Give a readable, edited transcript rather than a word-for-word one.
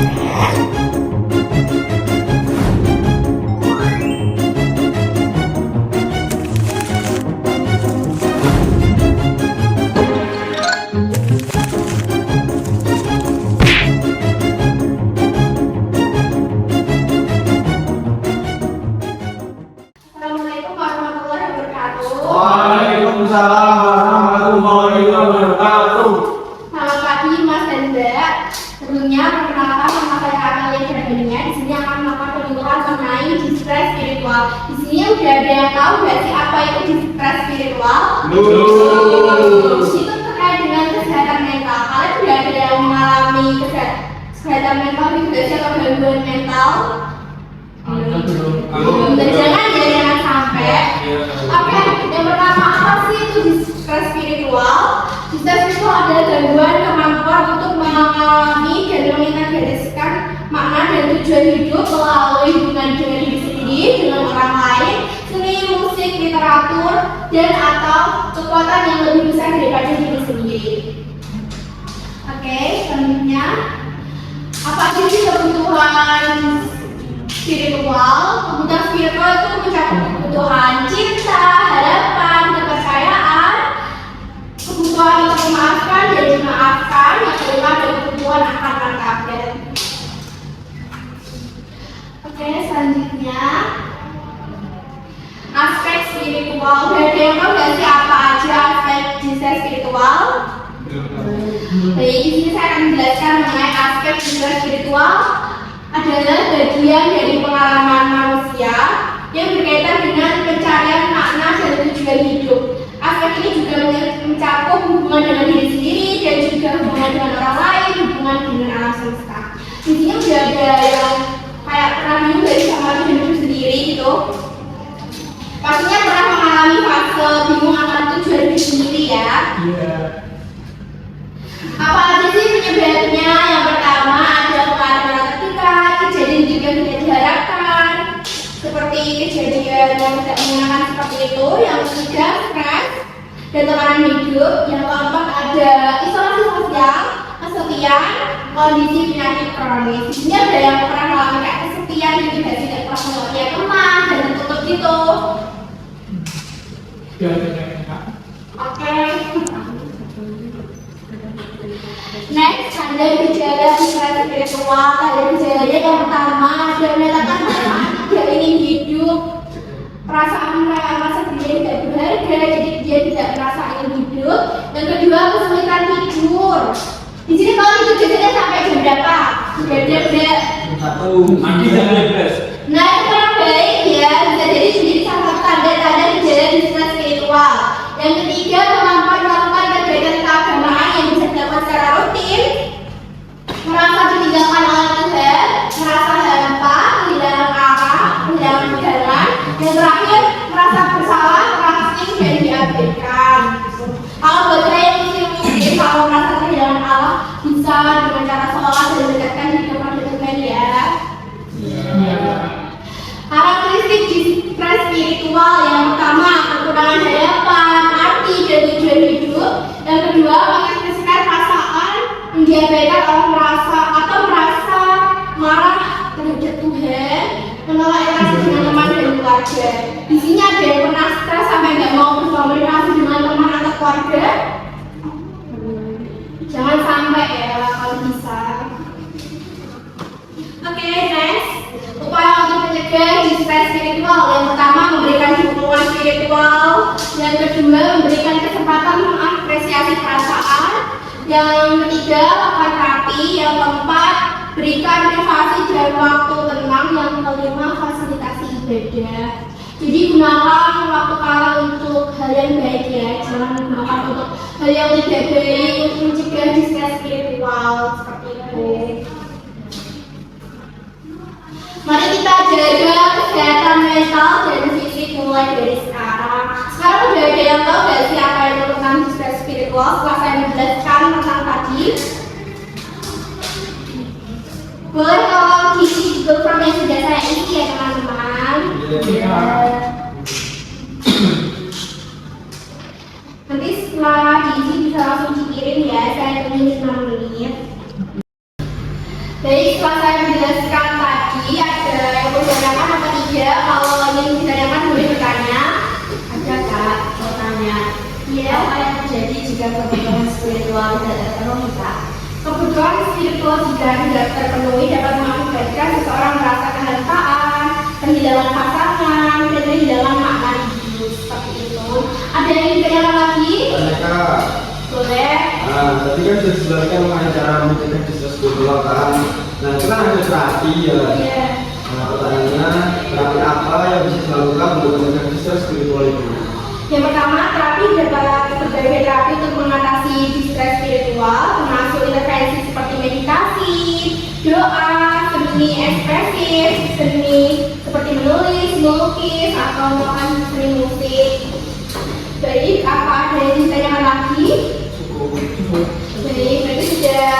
Assalamualaikum warahmatullahi wabarakatuh. Waalaikumsalam warahmatullahi wabarakatuh. Selamat pagi Mas dan Mbak. Sebelumnya perkenalkan nama saya Amelia Jardania. Di sini akan melakukan penyuluhan mengenai distress spiritual. Di sini udah ada yang tahu nggak sih apa itu distress spiritual? Itu terkait dengan kesehatan mental. Kalian sudah ada yang mengalami kesehatan mental depresi atau gangguan mental? Jangan sampai. Oke, yang pertama apa sih itu distress spiritual? Distress spiritual adalah gangguan kemampuan untuk mengalami dan mengintegrasikan makna dan tujuan hidup melalui hubungan dengan diri sendiri, dengan orang lain, seni, musik, literatur, dan atau kekuatan yang lebih besar daripada diri sendiri. Oke, selanjutnya apa sih kebutuhan spiritual? Kebutuhan spiritual itu mencakup kebutuhan cinta, harapan, kepercayaan, kebutuhan untuk memaafkan dan dimaafkan, yang kelima ada kebutuhan akan martabat. Oke, selanjutnya aspek spiritual. Ada yang tahu nggak sih apa aja aspek distress spiritual? Baik, di sini saya akan menjelaskan mengenai aspek distress spiritual adalah bagian dari pengalaman manusia yang berkaitan dengan pencarian makna dan tujuan hidup. Aspek ini juga mencakup hubungan dengan diri sendiri dan juga hubungan dengan orang lain, hubungan dengan alam semesta. Di sini udah ada yang kayak pernah bingung dari sama hidup sendiri gitu. Pastinya pernah mengalami fase bingung akan tujuan hidup sendiri ya. Apa aja sih penyebabnya? Yang pertama ada pengaruh ketika kejadian juga tidak diharapkan, seperti kejadian yang tidak menyenangkan seperti itu. Yang ketiga stres dan tekanan hidup. Yang keempat ada isolasi sosial, kesepian, kondisi penyakit kronis. Ini ada yang pernah mengalami kayak kesepian dan juga tidak pernah melihat teman dan tertutup gitu. Oke. Next, ada gejala distress spiritual. Ada gejalanya yang pertama ada menyatakan bahwa tidak ingin hidup, perasaan merasa diri tidak berharga, jadi dia tidak merasa ingin hidup. Yang kedua kesulitan tidur. Di sini kalau tidur biasanya sampai jam berapa? Beda-beda. Mandi jam 12. Nah itu kurang baik ya. Bisa jadi menjadi salah satu tanda-tanda gejala distress spiritual. Yang ketiga kemampuan melakukan kegiatan keagamaan yang bisa dilakukan secara rutin, merasa ditinggalkan oleh Tuhan, merasa hampa, kehilangan arah, kehilangan jalan, dan terakhir merasa bersalah, merasa ingin dan diabaikan. Kalau buat saya yang muslim, kalau merasa kehilangan Allah bisa dengan cara sholat dan mendekatkan diri kepada Tuhan ya. Karakteristik distress spiritual yang pertama kekurangan harapan, arti dan tujuan hidup. Yang kedua mengekspresikan perasaan diabaikan oleh merasa marah terhadap Tuhan, menolak interaksi dengan teman dan keluarga. Di sini ada yang pernah stres sampai nggak mau berkomunikasi dengan teman atau keluarga. Jangan sampai ya kalau bisa. Oke, next. Upaya untuk mencegah distress spiritual. Yang pertama memberikan dukungan spiritual. Yang kedua memberikan kesempatan mengapresiasi perasaan. Yang ketiga lakukan terapi. Yang keempat berikan privasi dan waktu tenang. Yang kelima fasilitasi ibadah. Jadi gunakan waktu kalian untuk hal yang baik ya. Jangan gunakan untuk hal yang tidak baik untuk mencegah distress spiritual seperti itu. Mari kita jaga kesehatan mental dan fisik mulai dari sekarang. Sekarang udah ada yang tahu nggak sih apa itu tentang distress spiritual setelah saya menjelaskan tentang tadi? Boleh tolong diisi Google Form yang sudah saya isi ya teman-teman. Nanti setelah diisi bisa langsung dikirim ya. Saya tunggu 5 menit. Baik, setelah saya menjelaskan tadi ada yang bertanyakan apa tidak. Kalau yang ditanyakan boleh bertanya. Ada kak, mau tanya. Iya, apa yang terjadi jika kebutuhan spiritual tidak terpenuhi kak? Kebutuhan spiritual jika tidak terpenuhi dapat mengakibatkan seseorang merasa kehampaan, kehilangan pasangan, dan kehilangan makna hidup seperti itu. Ada yang ingin ditanyakan lagi? Tanya kak. Boleh. Tadi kan sudah dijelaskan mengenai cara mencegah distress spiritual kan. Nah itu kan ada terapi ya. Iya. Nah pertanyaannya terapi apa yang bisa dilakukan untuk mencegah distress spiritual itu? Yang pertama, terapi dapat berbagai terapi untuk mengatasi distress spiritual, termasuk intervensi seperti meditasi, doa, seni ekspresif, seni seperti menulis, melukis, atau melakukan seni musik. Baik, apa ada yang ditanyakan lagi? Baik, berarti sudah